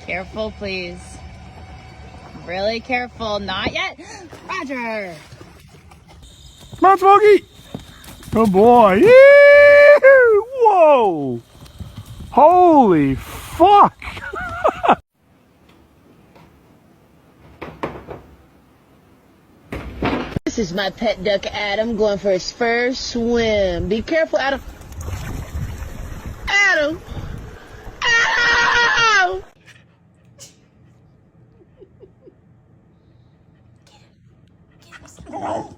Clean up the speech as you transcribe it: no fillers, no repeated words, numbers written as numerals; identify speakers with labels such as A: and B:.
A: Careful, please. Really careful. Not yet. Roger.
B: Come on, Smokey. Good boy. Yee! Whoa. Holy fuck.
C: This is my pet duck, Adam, going for his first swim. Be careful, Adam. Adam! Adam!
A: Get him.